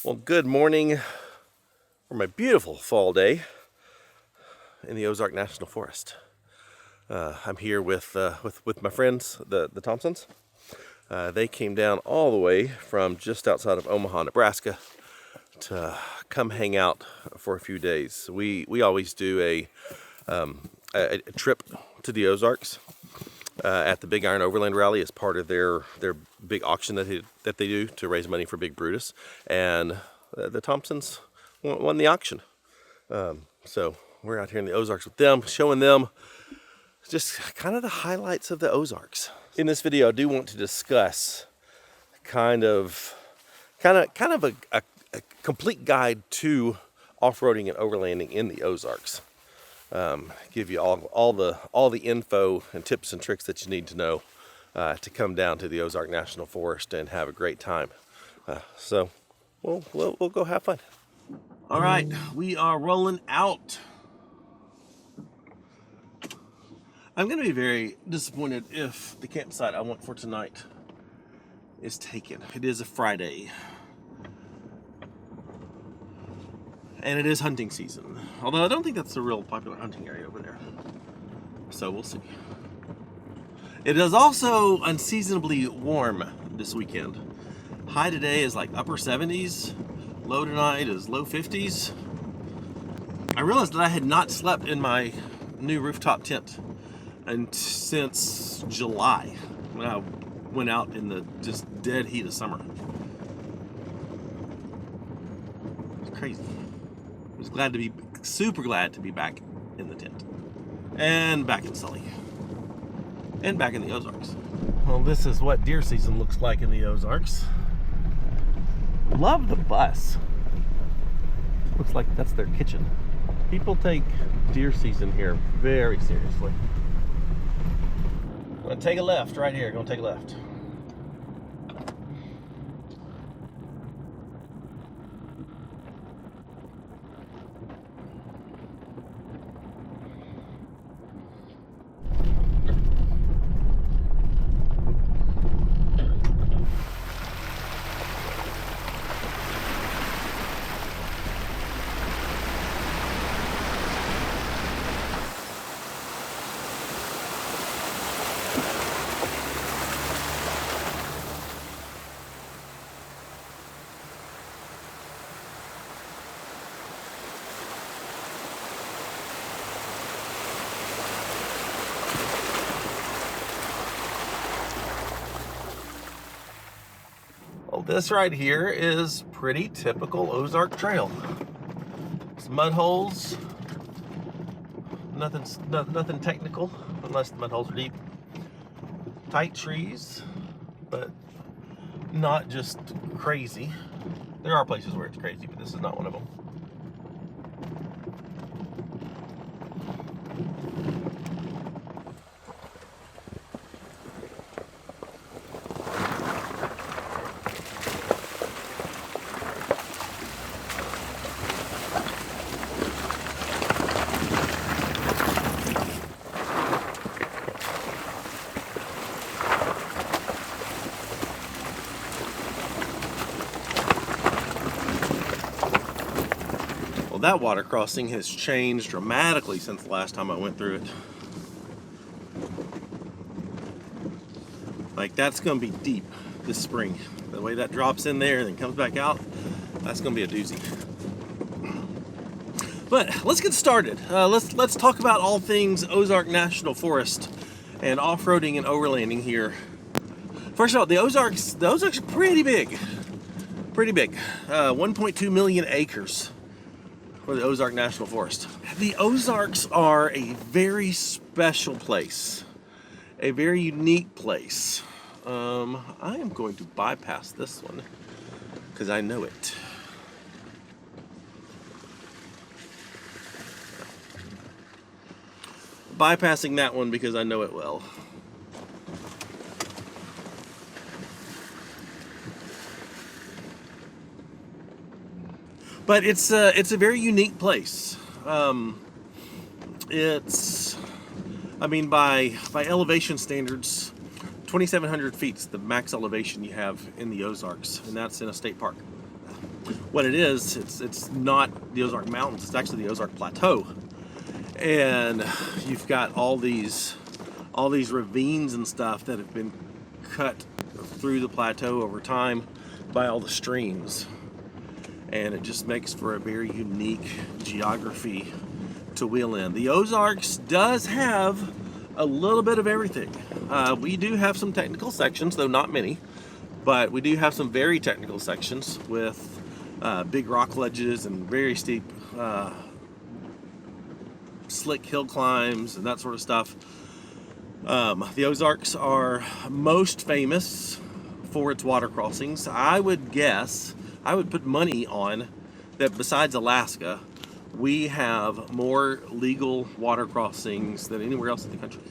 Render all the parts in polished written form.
Well, good morning for my beautiful fall day in the Ozark National Forest. I'm here with my friends, the Thompsons. They came down all the way from just outside of Omaha, Nebraska, to come hang out for a few days. We always do a trip to the Ozarks at the Big Iron Overland Rally as part of their big auction that they do to raise money for Big Brutus, and the Thompsons won the auction. So we're out here in the Ozarks with them, showing them just kind of the highlights of the Ozarks. In this video, I do want to discuss kind of a complete guide to off-roading and overlanding in the Ozarks. Give you all the info and tips and tricks that you need to know to come down to the Ozark National Forest and have a great time. So we'll go have fun. All right, we are rolling out. I'm going to be very disappointed if the campsite I want for tonight is taken. It is a Friday. And it is hunting season. Although I don't think that's a real popular hunting area over there. So we'll see. It is also unseasonably warm this weekend. High today is like upper 70s. Low tonight is low 50s. I realized that I had not slept in my new rooftop tent since July, when I went out in the just dead heat of summer. It's crazy. I was super glad to be back in the tent. And back in Sully. And back in the Ozarks. Well, this is what deer season looks like in the Ozarks. Love the bus. Looks like that's their kitchen. People take deer season here very seriously. I'm gonna take a left right here. Gonna take a left. Well, this right here is pretty typical Ozark trail. It's mud holes. Nothing technical, unless the mud holes are deep. Tight trees, but not just crazy. There are places where it's crazy, but this is not one of them. That water crossing has changed dramatically since the last time I went through it. Like, that's going to be deep this spring. The way that drops in there and then comes back out, that's going to be a doozy. But let's get started. Let's talk about all things Ozark National Forest and off-roading and overlanding here. First of all, the Ozarks are pretty big. Pretty big. 1.2 million acres. For the Ozark National Forest. The Ozarks are a very special place, a very unique place. I am going to bypass this one because I know it. Bypassing that one because I know it well. But it's a very unique place. It's, I mean, by elevation standards, 2,700 feet is the max elevation you have in the Ozarks, and that's in a state park. what it is, it's not the Ozark Mountains, it's actually the Ozark Plateau. And you've got all these ravines and stuff that have been cut through the plateau over time by all the streams. And it just makes for a very unique geography to wheel in. The Ozarks does have a little bit of everything. We do have some technical sections, though not many, but we do have some very technical sections with big rock ledges and very steep slick hill climbs and that sort of stuff. The Ozarks are most famous for its water crossings. I would put money on that besides Alaska, we have more legal water crossings than anywhere else in the country.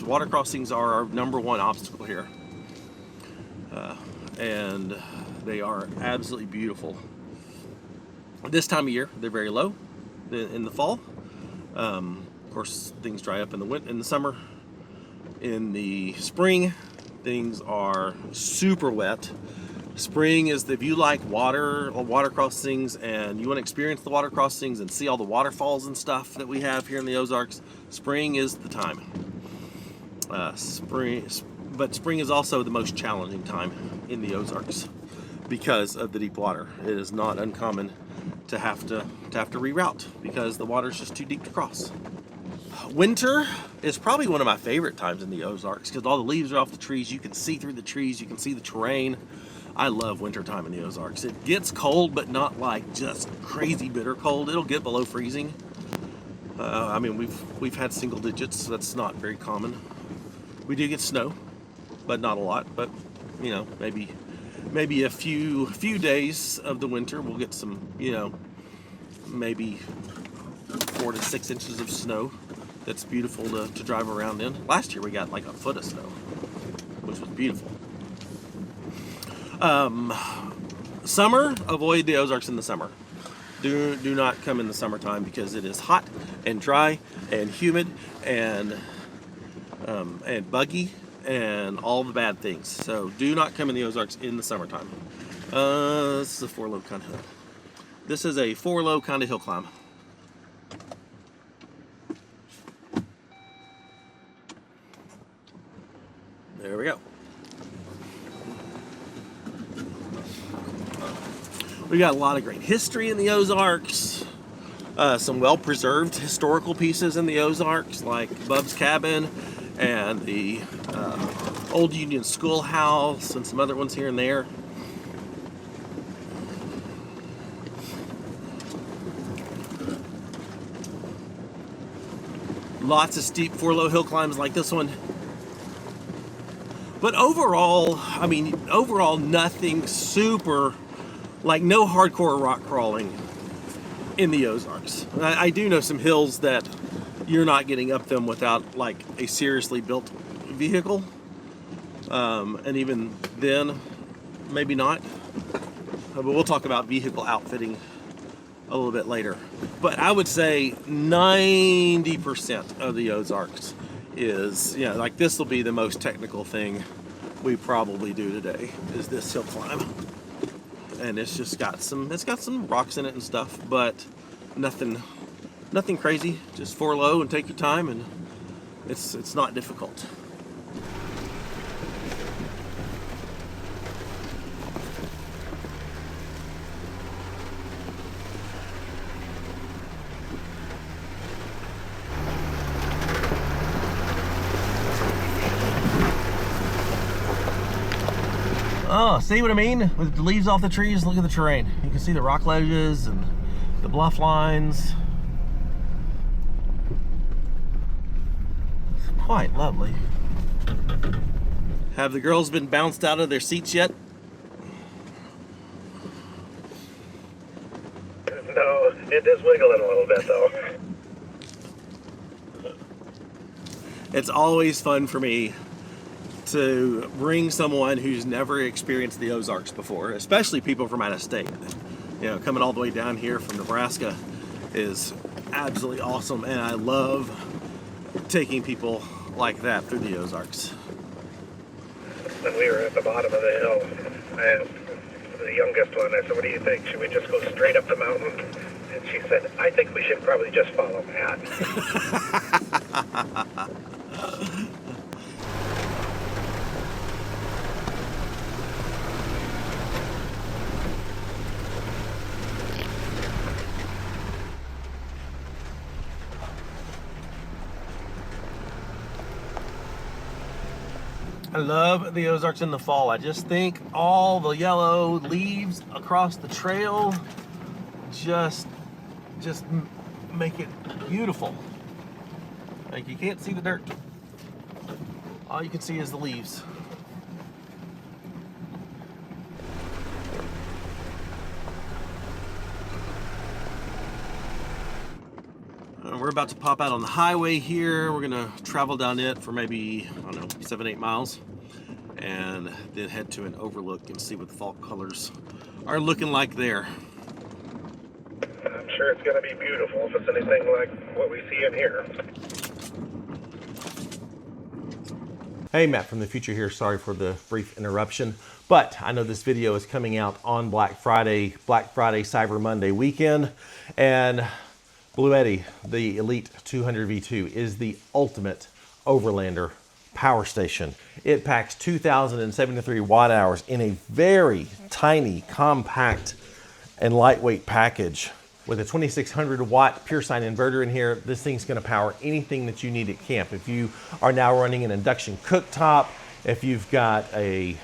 Water crossings are our number one obstacle here. And they are absolutely beautiful. This time of year, they're very low in the fall. Of course, things dry up in the summer. In the spring, things are super wet. Spring is if you like water crossings and you want to experience the water crossings and see all the waterfalls and stuff that we have here in the Ozarks, spring is the time. But spring is also the most challenging time in the Ozarks because of the deep water. It is not uncommon to have to reroute because the water is just too deep to cross. Winter is probably one of my favorite times in the Ozarks because all the leaves are off the trees. You can see through the trees. You can see the terrain. I love winter time in the Ozarks. It gets cold, but not like just crazy bitter cold. It'll get below freezing. I mean, we've had single digits. That's not very common. We do get snow, but not a lot. But you know, maybe a few days of the winter we'll get some, you know, maybe 4 to 6 inches of snow. That's beautiful to drive around in. Last year we got like a foot of snow, which was beautiful. Summer, avoid the Ozarks in the summer. Do not come in the summertime because it is hot and dry and humid and buggy and all the bad things. So do not come in the Ozarks in the summertime. This is a 4-low kind of hill. This is a 4-low kind of hill climb. There we go. We got a lot of great history in the Ozarks. Some well-preserved historical pieces in the Ozarks, like Bub's Cabin and the Old Union Schoolhouse and some other ones here and there. Lots of steep 4-low hill climbs like this one. But overall, nothing super, like no hardcore rock crawling in the Ozarks. I do know some hills that you're not getting up them without like a seriously built vehicle. And even then, maybe not. But we'll talk about vehicle outfitting a little bit later. But I would say 90% of the Ozarks is, you know, like this will be the most technical thing we probably do today is this hill climb. And it's got some rocks in it and stuff, but nothing crazy. Just 4-low and take your time, and it's not difficult. Oh, see what I mean? With the leaves off the trees, look at the terrain. You can see the rock ledges and the bluff lines. It's quite lovely. Have the girls been bounced out of their seats yet? No, it is wiggling a little bit though. It's always fun for me to bring someone who's never experienced the Ozarks before, especially people from out of state. You know, coming all the way down here from Nebraska is absolutely awesome, and I love taking people like that through the Ozarks. When we were at the bottom of the hill, and the youngest one. I said, what do you think? Should we just go straight up the mountain? And she said, I think we should probably just follow Matt. I love the Ozarks in the fall. I just think all the yellow leaves across the trail just make it beautiful. Like, you can't see the dirt. All you can see is the leaves. We're about to pop out on the highway here. We're gonna travel down it for maybe, I don't know, 7-8 miles, and then head to an overlook and see what the fall colors are looking like there. I'm sure it's gonna be beautiful if it's anything like what we see in here. Hey, Matt from the future here. Sorry for the brief interruption, but I know this video is coming out on Black Friday, Cyber Monday weekend, and Blue Eddy, the Elite 200 V2, is the ultimate Overlander power station. It packs 2,073 watt hours in a very tiny, compact, and lightweight package. With a 2,600 watt pure sine inverter in here, this thing's gonna power anything that you need at camp. If you are now running an induction cooktop, if you've got a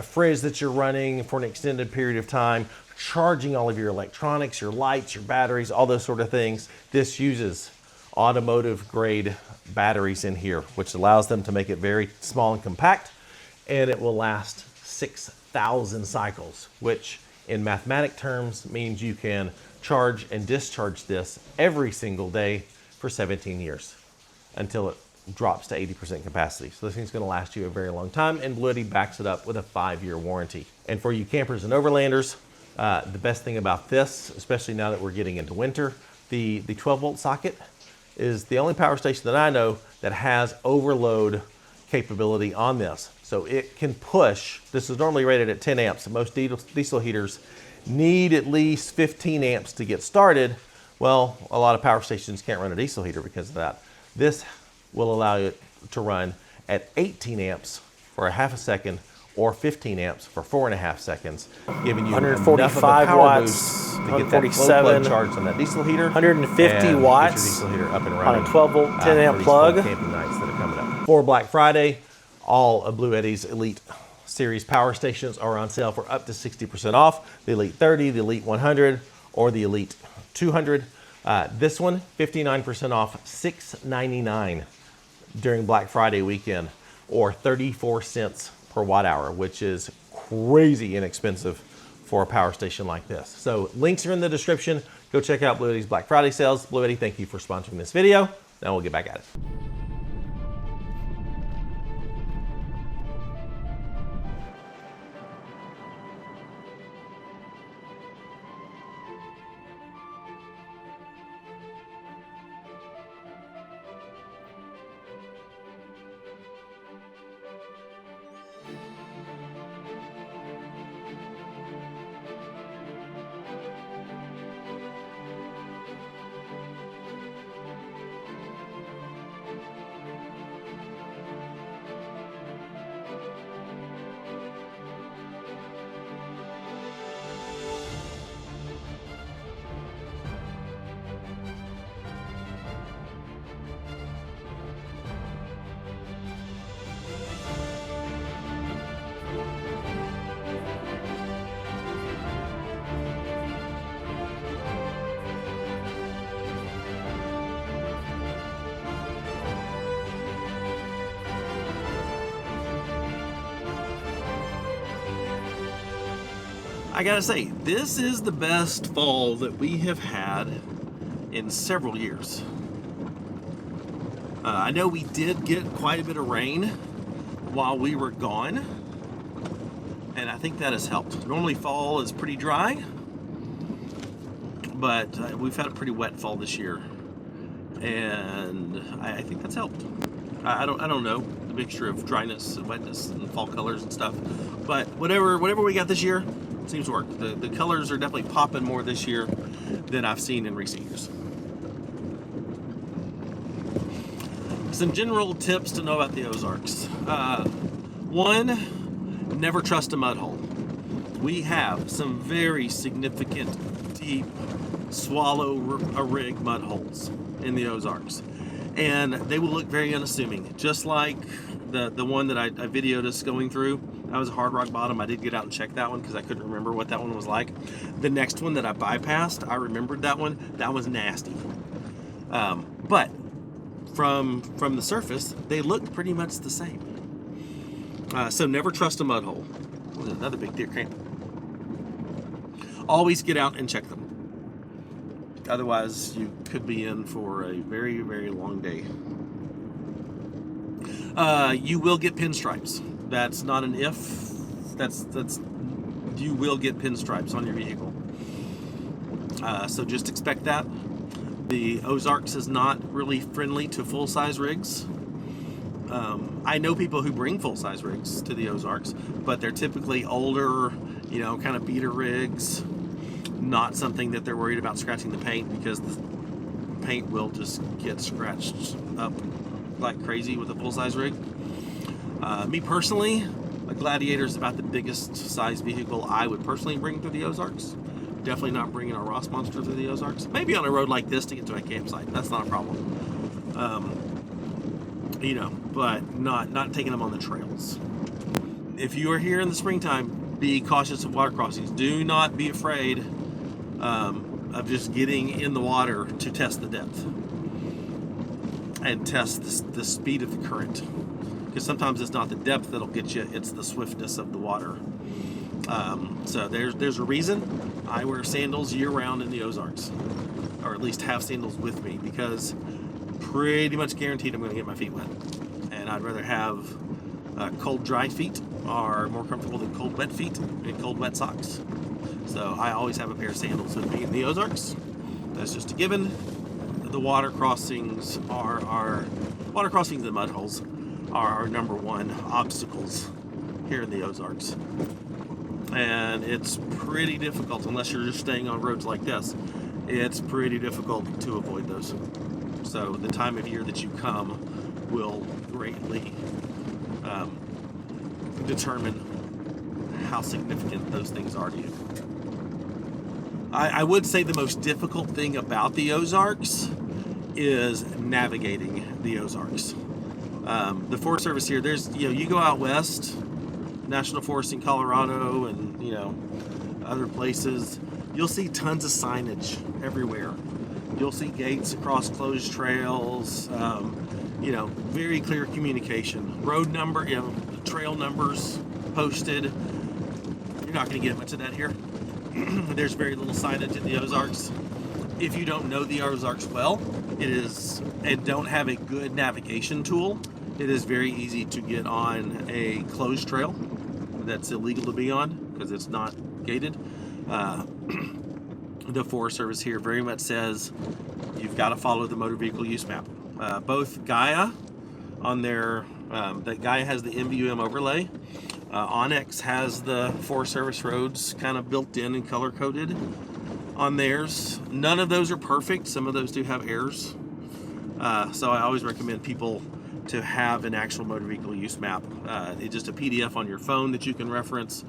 fridge that you're running for an extended period of time, charging all of your electronics, your lights, your batteries, all those sort of things. This uses automotive grade batteries in here, which allows them to make it very small and compact, and it will last 6,000 cycles, which in mathematic terms means you can charge and discharge this every single day for 17 years until it drops to 80% capacity. So this thing's gonna last you a very long time, and Blue Eddy backs it up with a 5-year warranty. And for you campers and overlanders, the best thing about this, especially now that we're getting into winter, the 12-volt socket is the only power station that I know that has overload capability on this. So it can push, this is normally rated at 10 amps. Most diesel heaters need at least 15 amps to get started. Well, a lot of power stations can't run a diesel heater because of that. This will allow it to run at 18 amps for a half a second, or 15 amps for 4.5 seconds, giving you 145 enough of a power watts, boost to get that low flow charge on that diesel heater. 150 and watts get your diesel heater up and on running a 12-volt, 10-amp for these plug. fall camping nights that are coming up. For Black Friday, all of Blue Eddy's Elite Series power stations are on sale for up to 60% off. The Elite 30, the Elite 100, or the Elite 200. This one, 59% off, $6.99 during Black Friday weekend, or 34 cents per watt hour, which is crazy inexpensive for a power station like this. So links are in the description. Go check out Blue Eddy's Black Friday sales. Blue Eddy, thank you for sponsoring this video. Now we'll get back at it. I gotta say, this is the best fall that we have had in several years. I know we did get quite a bit of rain while we were gone, and I think that has helped. Normally fall is pretty dry, but we've had a pretty wet fall this year, and I think that's helped. I don't know the mixture of dryness and wetness and fall colors and stuff, but whatever we got this year, Seems to work. The colors are definitely popping more this year than I've seen in recent years. Some general tips to know about the Ozarks. One, never trust a mud hole. We have some very significant, deep, swallow a rig mud holes in the Ozarks. And they will look very unassuming, just like the one that I videoed us going through. That was a hard rock bottom. I did get out and check that one because I couldn't remember what that one was like. The next one that I bypassed, I remembered that one. That was nasty. But from the surface, they look pretty much the same. So never trust a mud hole. Another big deer camp. Always get out and check them. Otherwise, you could be in for a very, very long day. You will get pinstripes. That's not an if. That's you will get pinstripes on your vehicle. So just expect that. The Ozarks is not really friendly to full-size rigs. I know people who bring full-size rigs to the Ozarks, but they're typically older, kind of beater rigs. Not something that they're worried about scratching the paint, because the paint will just get scratched up like crazy with a full-size rig. Me personally, a Gladiator is about the biggest size vehicle I would personally bring to the Ozarks. Definitely not bringing a Ross Monster to the Ozarks. Maybe on a road like this to get to my campsite. That's not a problem. But not taking them on the trails. If you are here in the springtime, be cautious of water crossings. Do not be afraid of just getting in the water to test the depth and test the speed of the current. Because sometimes it's not the depth that'll get you, it's the swiftness of the water. So there's a reason I wear sandals year-round in the Ozarks, or at least have sandals with me, because pretty much guaranteed I'm going to get my feet wet. And I'd rather have cold, dry feet are more comfortable than cold, wet feet and cold, wet socks. So I always have a pair of sandals with me in the Ozarks. That's just a given. The water crossings and mud holes are our number one obstacles here in the Ozarks. And it's pretty difficult, unless you're just staying on roads like this, it's pretty difficult to avoid those. So the time of year that you come will greatly determine how significant those things are to you. I would say the most difficult thing about the Ozarks is navigating the Ozarks. The Forest Service here, there's, you go out west, National Forest in Colorado and, other places, you'll see tons of signage everywhere. You'll see gates across closed trails, very clear communication. Road number, trail numbers posted. You're not going to get much of that here. There's very little signage in the Ozarks. If you don't know the Ozarks well, and don't have a good navigation tool, it is very easy to get on a closed trail that's illegal to be on because it's not gated. The Forest Service here very much says you've got to follow the motor vehicle use map. Both Gaia on their, that Gaia has the MVUM overlay. Onyx has the Forest Service roads kind of built in and color coded on theirs. None of those are perfect. Some of those do have errors. So I always recommend people to have an actual motor vehicle use map. It's just a PDF on your phone that you can reference,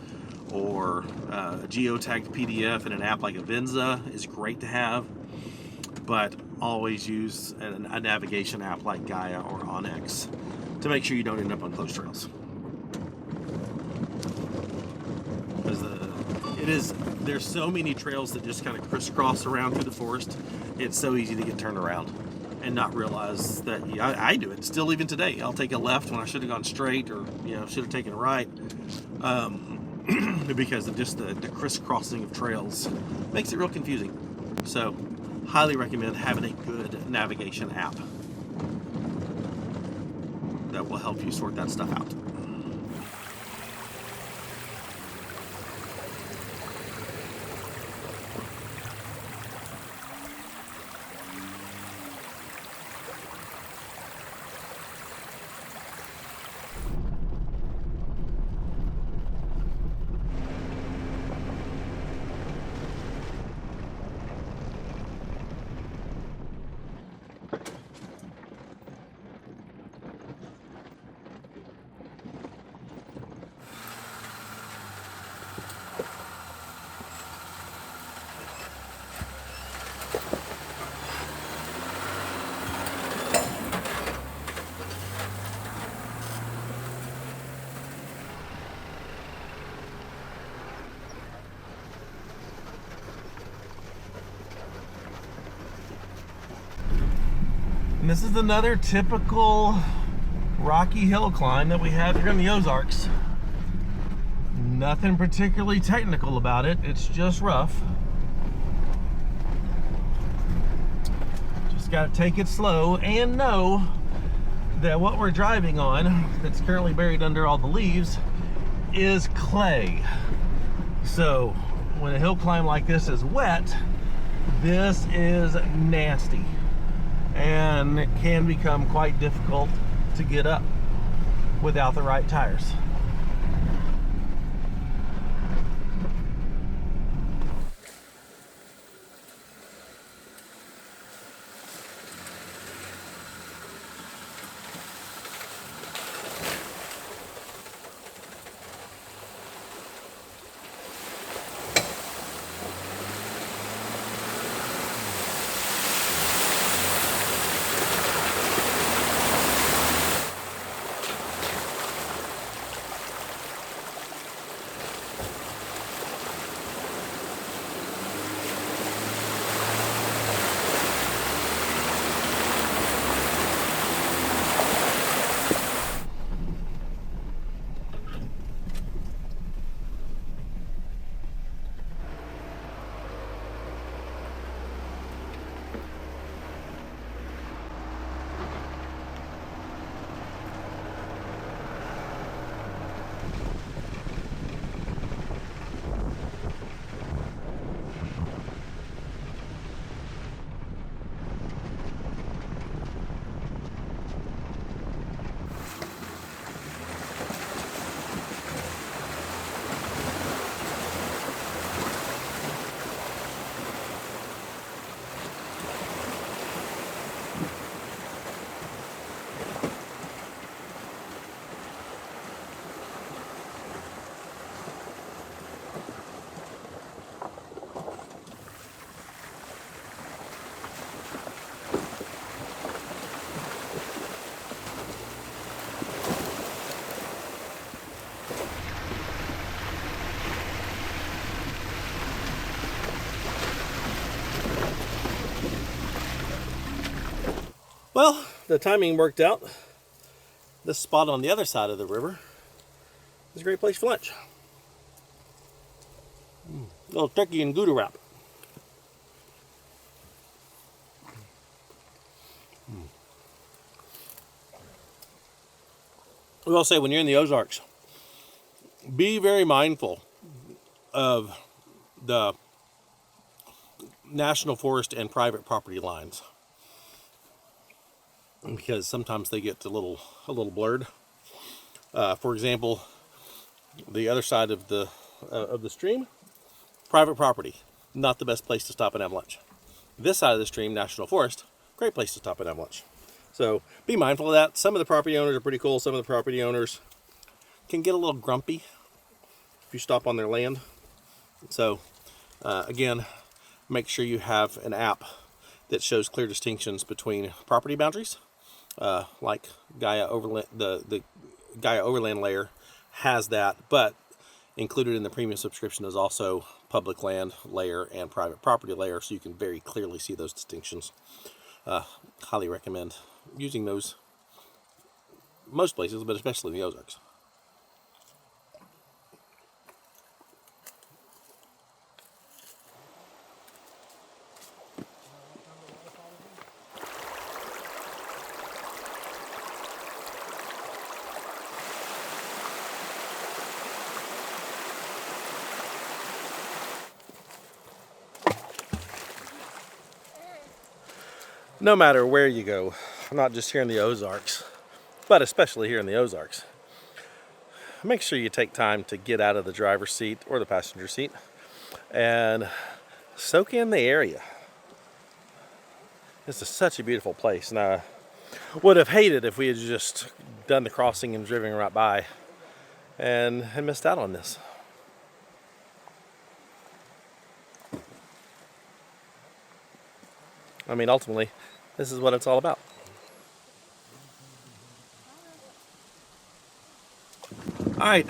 or a geotagged PDF in an app like Avenza is great to have. But always use a navigation app like Gaia or Onyx to make sure you don't end up on closed trails. Because there's so many trails that just kind of crisscross around through the forest. It's so easy to get turned around and not realize that. I do it still even today. I'll take a left when I should have gone straight, or should have taken a right, because of just the crisscrossing of trails makes it real confusing. So highly recommend having a good navigation app that will help you sort that stuff out. And this is another typical rocky hill climb that we have here in the Ozarks. Nothing particularly technical about it, it's just rough. Just gotta take it slow and know that what we're driving on, that's currently buried under all the leaves, is clay. So when a hill climb like this is wet, this is nasty and it can become quite difficult to get up without the right tires. Well, the timing worked out. This spot on the other side of the river is a great place for lunch. A little turkey and Gouda wrap. We will say when you're in the Ozarks, be very mindful of the national forest and private property lines, because sometimes they get a little blurred. For example, the other side of the stream, private property, not the best place to stop and have lunch. This side of the stream, national forest, great place to stop and have lunch. So be mindful of that. Some of the property owners are pretty cool. Some of the property owners can get a little grumpy if you stop on their land. So again, make sure you have an app that shows clear distinctions between property boundaries, like Gaia Overland. The Gaia Overland layer has that, but included in the premium subscription is also public land layer and private property layer, so you can very clearly see those distinctions. Highly recommend using those most places, but especially in the Ozarks. No matter where you go, not just here in the Ozarks, but especially here in the Ozarks, make sure you take time to get out of the driver's seat or the passenger seat and soak in the area. This is such a beautiful place, and I would have hated if we had just done the crossing and driven right by and missed out on this. I mean, ultimately, this is what it's all about. All right,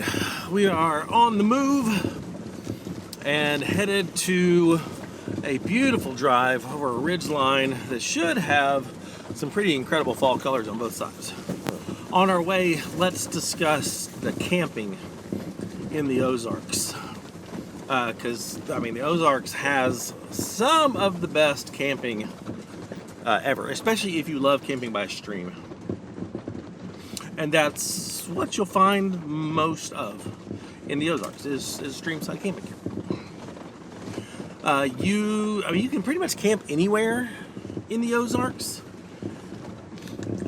we are on the move and headed to a beautiful drive over a ridge line that should have Some pretty incredible fall colors on both sides. On our way, let's discuss the camping in the Ozarks. Because, the Ozarks has some of the best camping ever, especially if you love camping by a stream. And that's what you'll find most of in the Ozarks is streamside camping. You can pretty much camp anywhere in the Ozarks,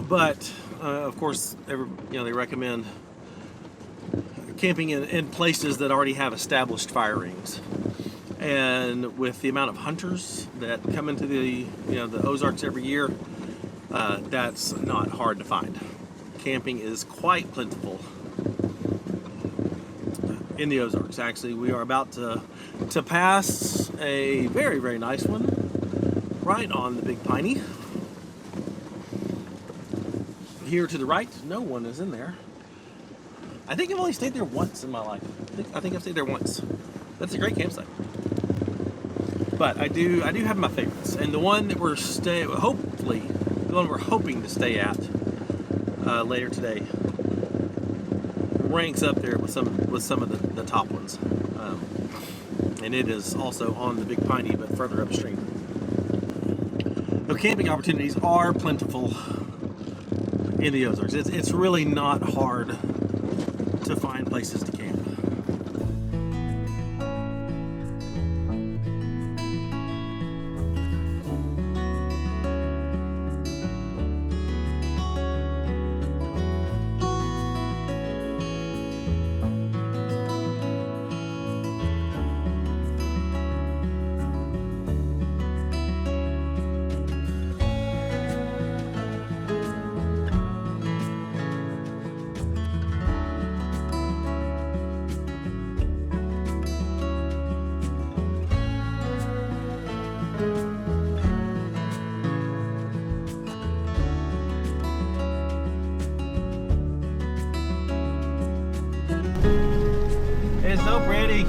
but of course, they recommend camping in places that already have established fire rings. And with the amount of hunters that come into the Ozarks every year, that's not hard to find. Camping is quite plentiful in the Ozarks. Actually, we are about to pass a very, very nice one right on the Big Piney. Here to the right, no one is in there. I think I've only stayed there once in my life. I think I've stayed there once. That's a great campsite. But I do have my favorites, and the one that we're hoping to stay at later today ranks up there with some of the top ones, and it is also on the Big Piney, but further upstream. The camping opportunities are plentiful in the Ozarks. It's really not hard to find places to camp. It's so pretty.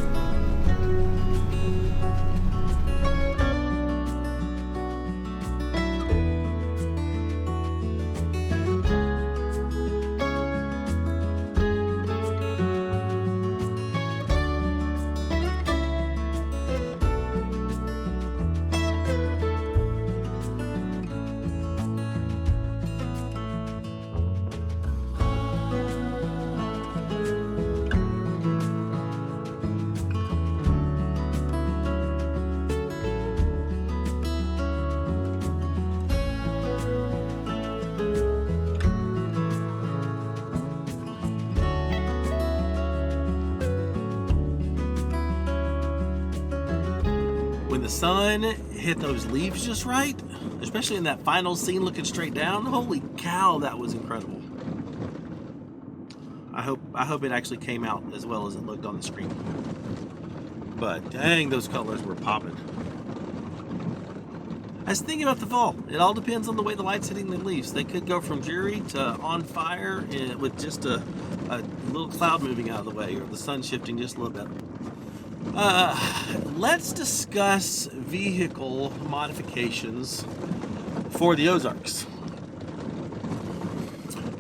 When the sun hit those leaves just right, especially in that final scene looking straight down, holy cow, that was incredible. I hope it actually came out as well as it looked on the screen. But dang, those colors were popping. I was thinking about the fall. It all depends on the way the light's hitting the leaves. They could go from dreary to on fire with just a little cloud moving out of the way, or the sun shifting just a little bit. Let's discuss vehicle modifications for the Ozarks.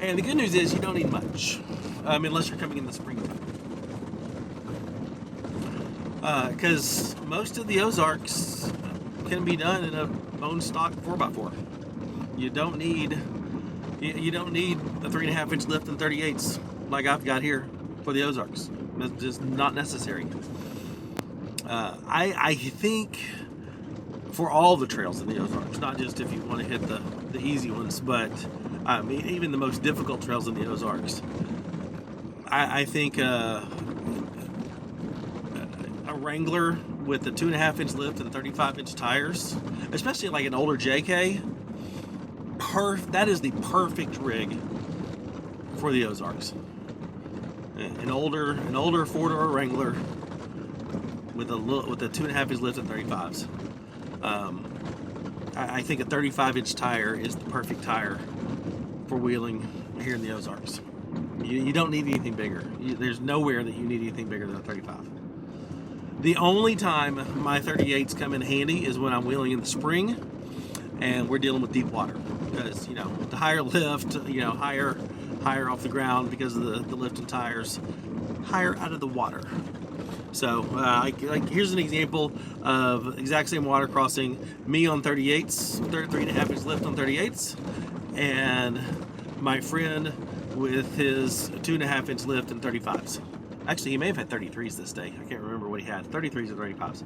And the good news is you don't need much, unless you're coming in the springtime. Because most of the Ozarks can be done in a bone stock 4x4. You don't need the 3.5 inch lift and 38s like I've got here for the Ozarks. It's just not necessary. I think for all the trails in the Ozarks, not just if you want to hit the easy ones, but even the most difficult trails in the Ozarks, I think a Wrangler with the 2.5 inch lift and 35 inch tires, especially like an older JK, that is the perfect rig for the Ozarks. An older 4-door Wrangler with a 2.5 inch lift and 35s. I think a 35 inch tire is the perfect tire for wheeling here in the Ozarks. You don't need anything bigger. There's nowhere that you need anything bigger than a 35. The only time my 38s come in handy is when I'm wheeling in the spring and we're dealing with deep water. because the higher lift, higher off the ground because of the lift and tires, higher out of the water. So like here's an example of exact same water crossing, me on 38s, 3.5 inch lift on 38s, and my friend with his 2.5 inch lift and 35s. Actually, he may have had 33s this day. I can't remember what he had, 33s or 35s.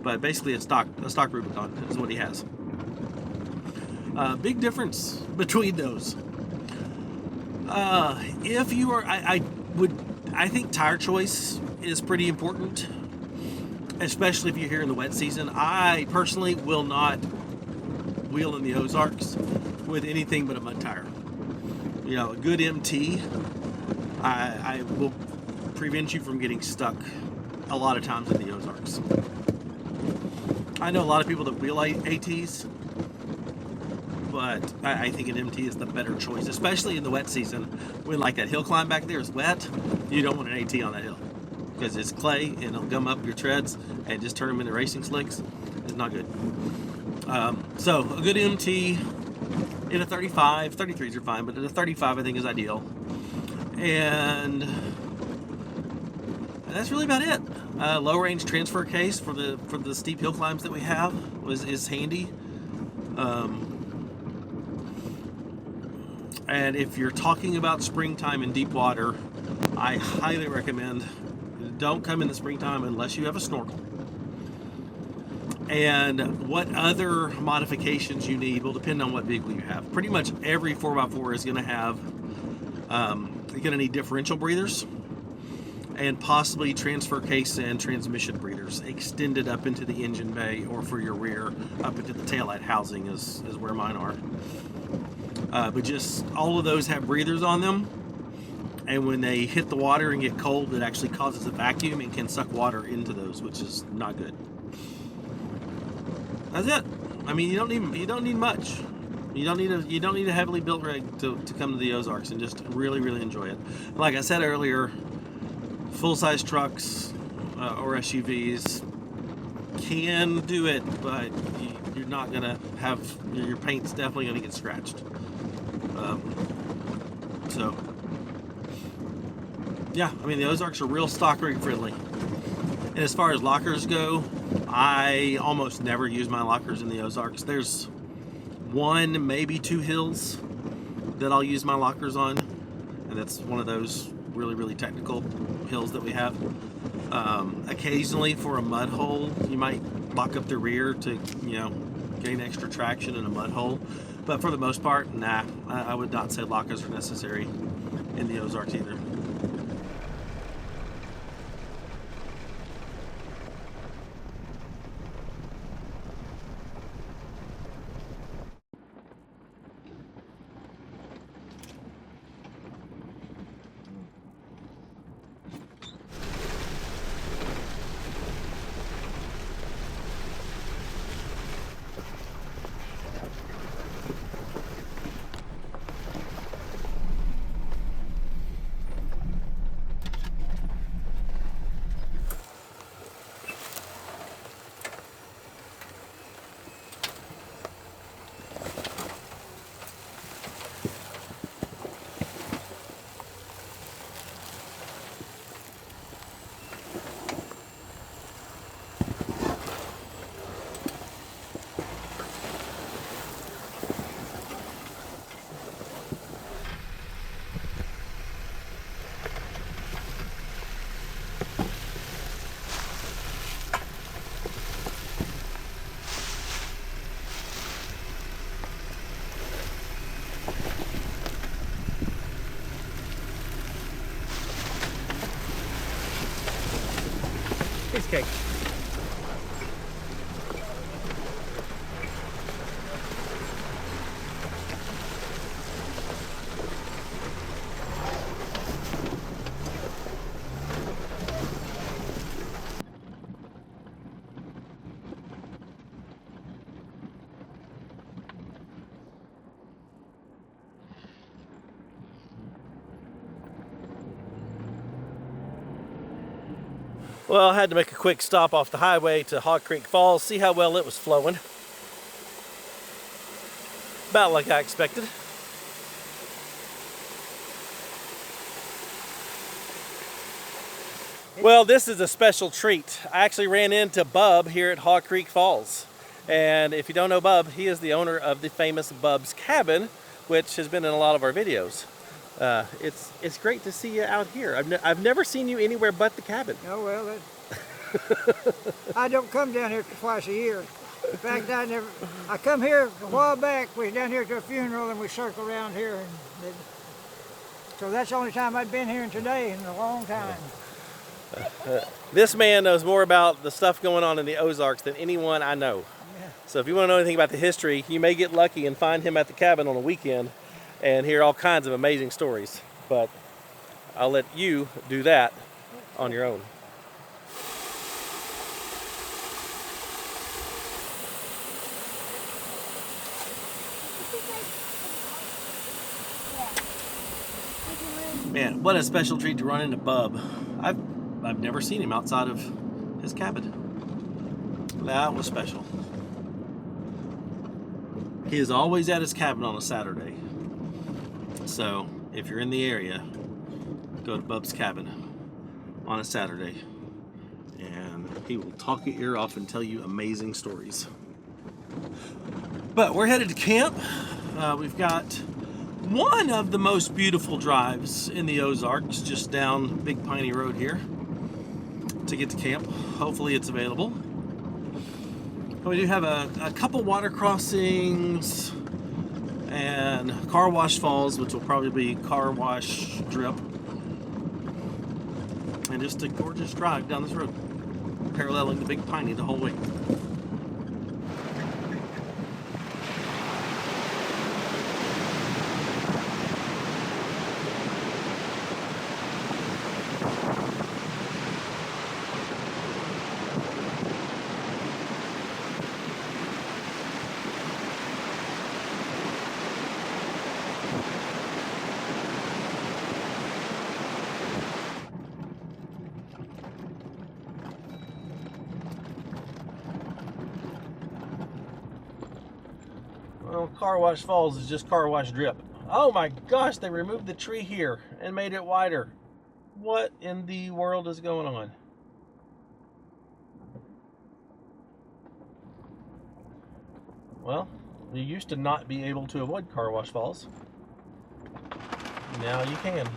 But basically a stock Rubicon is what he has. Big difference between those. If you are, I think tire choice is pretty important, especially if you're here in the wet season. I personally will not wheel in the Ozarks with anything but a mud tire. A good MT, I will prevent you from getting stuck a lot of times in the Ozarks. I know a lot of people that wheel ATs, but I think an MT is the better choice, especially in the wet season when like that hill climb back there is wet. You don't want an AT on that hill because it's clay and it'll gum up your treads and just turn them into racing slicks. It's not good. So a good MT in a 35, 33s are fine, but in a 35 I think is ideal. And that's really about it. Low range transfer case for the steep hill climbs that we have is handy. And if you're talking about springtime in deep water, I highly recommend don't come in the springtime unless you have a snorkel. And what other modifications you need will depend on what vehicle you have. Pretty much every 4x4 is going to have, you're going to need differential breathers and possibly transfer case and transmission breathers extended up into the engine bay or for your rear up into the taillight housing is where mine are. But just all of those have breathers on them, and when they hit the water and get cold, it actually causes a vacuum and can suck water into those, which is not good. That's it. I mean, you don't need much. You don't need a heavily built rig to come to the Ozarks and just really, really enjoy it. Like I said earlier, full-size trucks or SUVs can do it, but you're not gonna have, your paint's definitely gonna get scratched. So yeah, I mean, the Ozarks are real stock rig friendly. And as far as lockers go, I almost never use my lockers in the Ozarks. There's one, maybe two hills that I'll use my lockers on, and that's one of those really, really technical hills that we have. Occasionally for a mud hole, you might lock up the rear to, gain extra traction in a mud hole. But for the most part, nah, I would not say lockers are necessary in the Ozarks either. Piece of cake. Well, I had to make a quick stop off the highway to Hog Creek Falls, see how well it was flowing. About like I expected. Well, this is a special treat. I actually ran into Bub here at Haw Creek Falls. And if you don't know Bub, he is the owner of the famous Bub's Cabin, which has been in a lot of our videos. It's great to see you out here. I've never seen you anywhere but the cabin. Oh, well, I don't come down here twice a year. In fact, I come here a while back. We was down here to a funeral and we circled around here. So that's the only time I've been here today in a long time. This man knows more about the stuff going on in the Ozarks than anyone I know. Yeah. So if you want to know anything about the history, you may get lucky and find him at the cabin on a weekend and hear all kinds of amazing stories. But I'll let you do that on your own. Man, what a special treat to run into Bub. I've never seen him outside of his cabin. That was special. He is always at his cabin on a Saturday. So if you're in the area, go to Bub's Cabin on a Saturday and he will talk your ear off and tell you amazing stories. But we're headed to camp. We've got one of the most beautiful drives in the Ozarks, just down Big Piney Road here to get to camp. Hopefully it's available. We do have a couple water crossings and car wash falls, which will probably be car wash drip. And just a gorgeous drive down this road, paralleling the Big Piney the whole way. Well, car wash falls is just car wash drip. Oh my gosh, they removed the tree here and made it wider. What in the world is going on? Well, you used to not be able to avoid car wash falls. Now you can.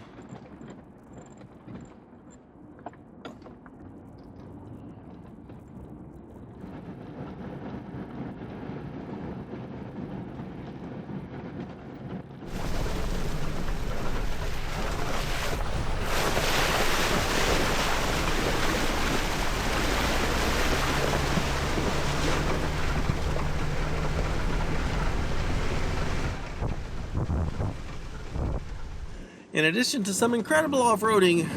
In addition to some incredible off-roading,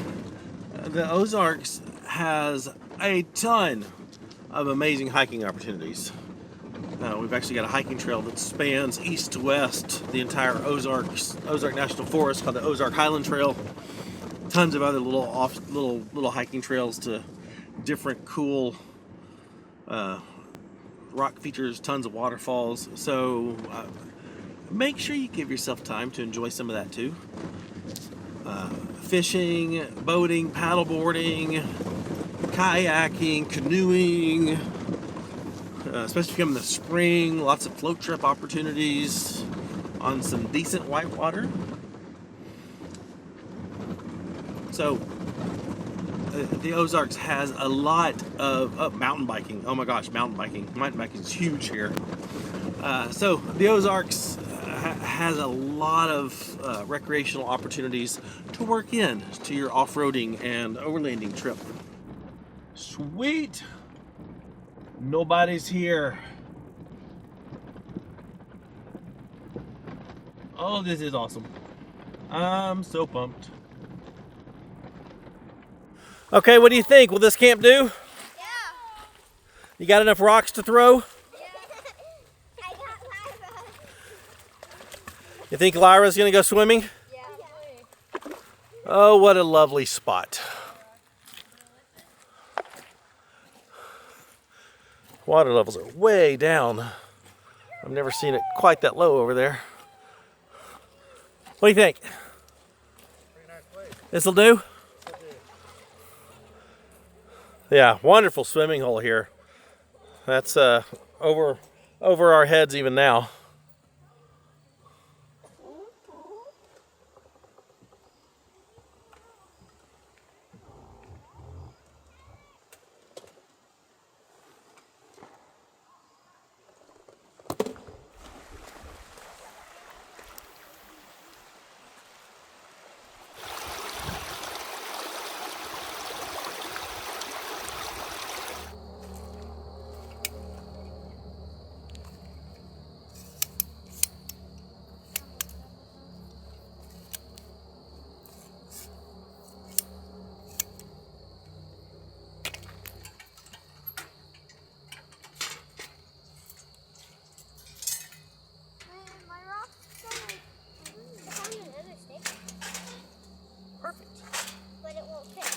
the Ozarks has a ton of amazing hiking opportunities. We've actually got a hiking trail that spans east to west the entire Ozark National Forest called the Ozark Highland Trail. Tons of other little hiking trails to different cool rock features, tons of waterfalls. So make sure you give yourself time to enjoy some of that too. Fishing, boating, paddleboarding, kayaking, canoeing, especially if you come in the spring, lots of float trip opportunities on some decent white water. So the Ozarks has a lot of mountain biking. Oh my gosh, mountain biking. Mountain biking is huge here. So the Ozarks has a lot of recreational opportunities to work in to your off-roading and overlanding trip. Sweet! Nobody's here. Oh, this is awesome. I'm so pumped. Okay, what do you think? Will this camp do? Yeah. You got enough rocks to throw? I got Lyra. You think Lyra's gonna go swimming? Yeah. Oh, what a lovely spot. Water levels are way down I've never seen it quite that low over there. What do you think? Pretty nice place. This'll do? Yeah, wonderful swimming hole here. That's over our heads even now. My rock's going behind another stick. Perfect. But it won't fit.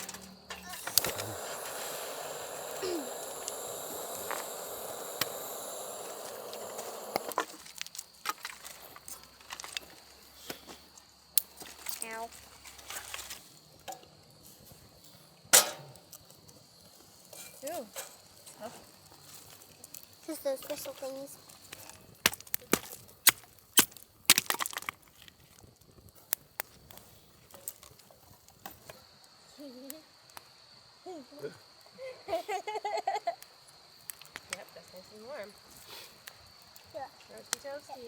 Ow. Ooh. Oh. Just those crystal thingies. Yep, that's nice and warm. Yeah. Roasty toasty.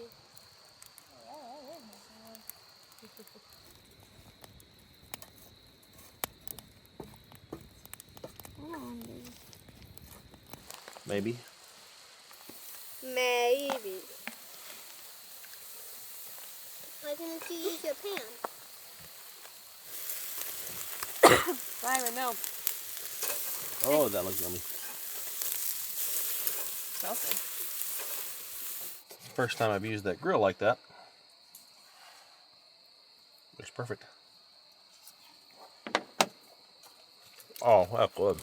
Maybe. Maybe. Why didn't you use your pan? Byron, no. Oh, that looks yummy. Smells good. First time I've used that grill like that. Looks perfect. Oh, that's good.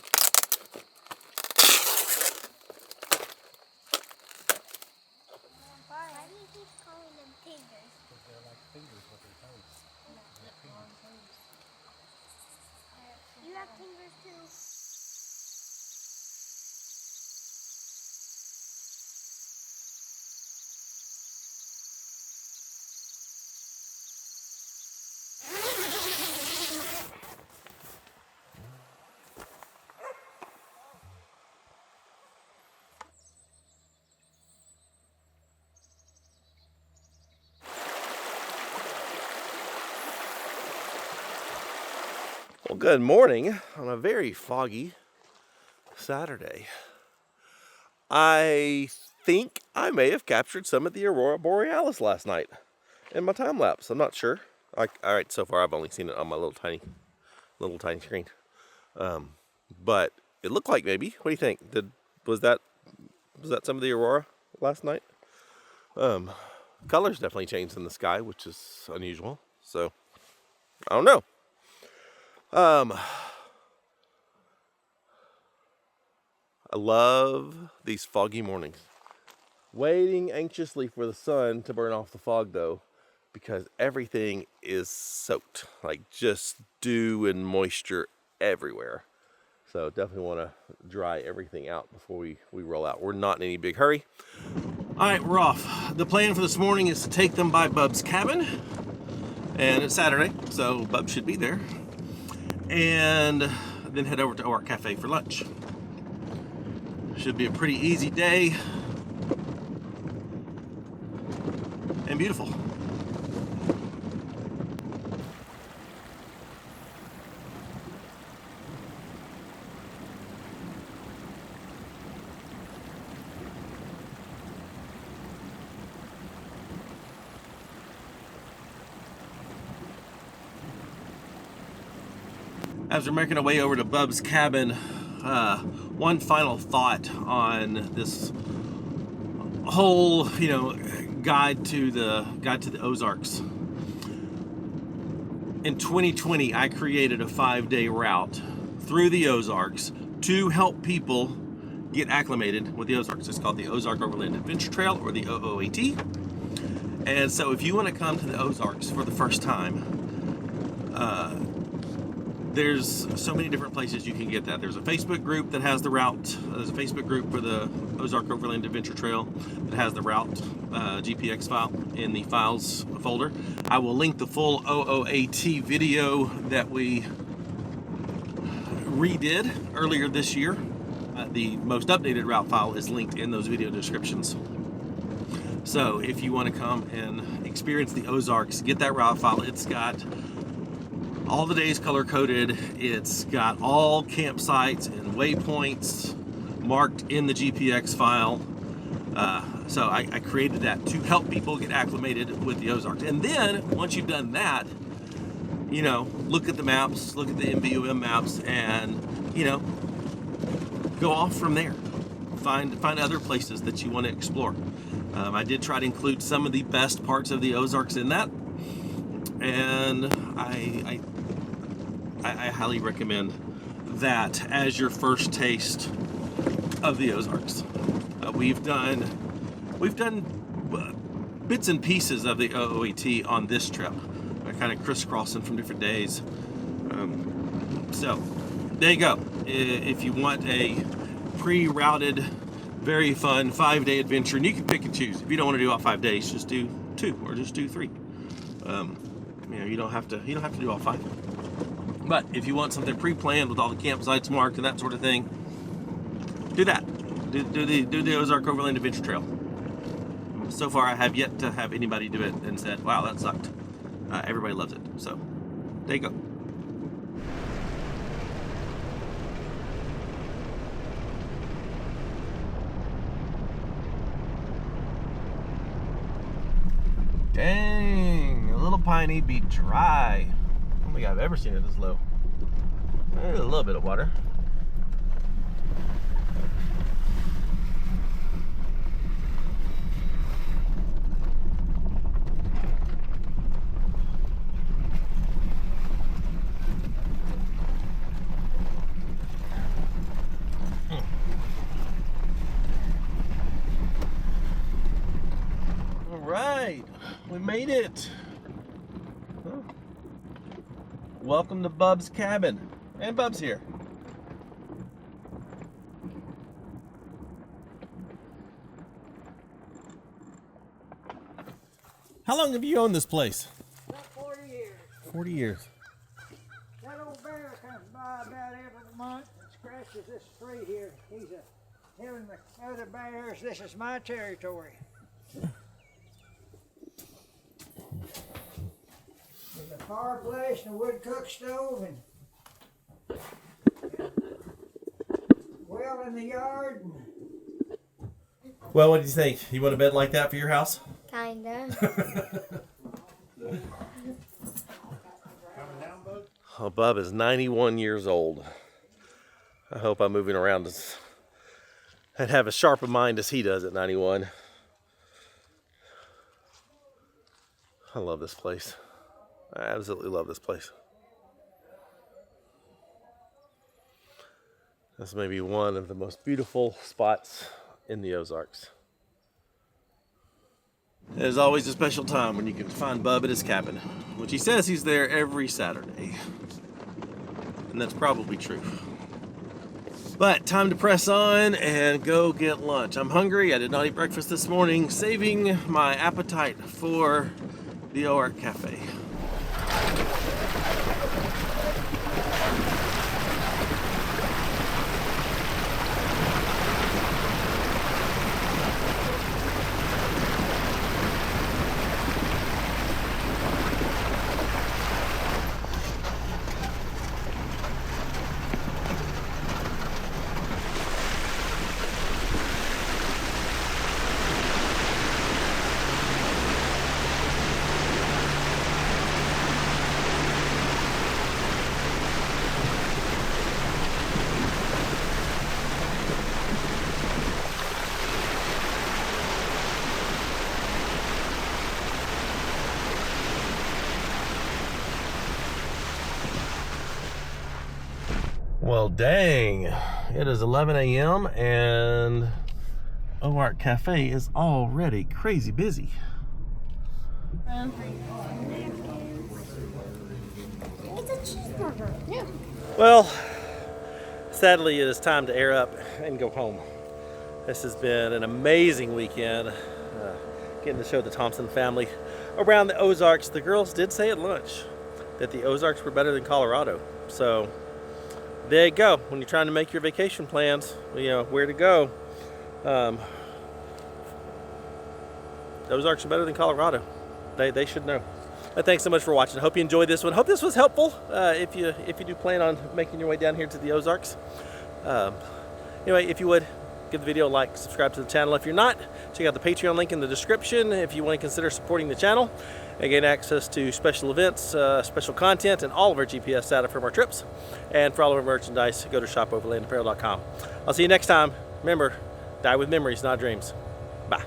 Why do you keep calling them fingers? Because they're like fingers with their toes. You have fingers too. Well, good morning on a very foggy Saturday. I think I may have captured some of the Aurora Borealis last night in my time lapse. I'm not sure. All right, so far I've only seen it on my little tiny screen. But it looked like maybe. What do you think? Was that some of the Aurora last night? Colors definitely changed in the sky, which is unusual. So I don't know. I love these foggy mornings. Waiting anxiously for the sun to burn off the fog though, because everything is soaked, like just dew and moisture everywhere. So definitely want to dry everything out before we roll out. We're not in any big hurry. All right, we're off. The plan for this morning is to take them by Bub's cabin, and it's Saturday, so Bub should be there, and then head over to Ozark Cafe for lunch. Should be a pretty easy day and beautiful. As we're making our way over to Bub's cabin, one final thought on this whole, guide to the Ozarks. In 2020, I created a 5-day route through the Ozarks to help people get acclimated with the Ozarks. It's called the Ozark Overland Adventure Trail, or the OOAT. And so if you want to come to the Ozarks for the first time, there's so many different places you can get that. There's a Facebook group that has the route. There's a Facebook group for the Ozark Overland Adventure Trail that has the route GPX file in the files folder. I will link the full OOAT video that we redid earlier this year. The most updated route file is linked in those video descriptions. So if you want to come and experience the Ozarks, get that route file. It's got all the days color coded. It's got all campsites and waypoints marked in the GPX file. So I created that to help people get acclimated with the Ozarks. And then once you've done that, you know, look at the maps, look at the MVUM maps, and, you know, go off from there. Find other places that you want to explore. I did try to include some of the best parts of the Ozarks in that, and I highly recommend that as your first taste of the Ozarks. We've done bits and pieces of the OOAT on this trip, kind of crisscrossing from different days. So there you go. If you want a pre-routed, very fun 5-day adventure, and you can pick and choose. If you don't want to do all 5 days, just do 2 or just do 3. You know, you don't have to do all 5. But if you want something pre-planned with all the campsites marked and that sort of thing, do that. Do the Ozark Overland Adventure Trail. So far, I have yet to have anybody do it and said, "Wow, that sucked." Everybody loves it. So there you go. Dang, a little piney be dry. I don't think I've ever seen it this low. There's a little bit of water. All right, we made it. Huh. Welcome to Bub's cabin. And Bub's here. How long have you owned this place? About 40 years. 40 years. That old bear comes by about every month and scratches this tree here. He's telling the other bears, this is my territory. There's a fireplace and a wood cook stove and well in the yard. Well, what do you think? You want a bed like that for your house? Kinda. Oh, Bub is 91 years old. I hope I'm moving around and have as sharp a mind as he does at 91. I love this place. I absolutely love this place. This may be one of the most beautiful spots in the Ozarks. There's always a special time when you can find Bub at his cabin, which he says he's there every Saturday. And that's probably true. But time to press on and go get lunch. I'm hungry. I did not eat breakfast this morning, saving my appetite for the Ozark Cafe. Well, dang. It is 11 a.m. and Ozark Cafe is already crazy busy. It's a cheeseburger. Yeah. Well, sadly, it is time to air up and go home. This has been an amazing weekend. Getting to show the Thompson family around the Ozarks. The girls did say at lunch that the Ozarks were better than Colorado. So there you go. When you're trying to make your vacation plans, you know where to go. The Ozarks are better than Colorado. They should know. Thanks so much for watching. I hope you enjoyed this one. Hope this was helpful if you do plan on making your way down here to the Ozarks. Anyway, if you would, give the video a like, subscribe to the channel. If you're not, check out the Patreon link in the description if you want to consider supporting the channel and gain access to special events, special content, and all of our GPS data from our trips. And for all of our merchandise, go to shopoverlandapparel.com. I'll see you next time. Remember, die with memories, not dreams. Bye.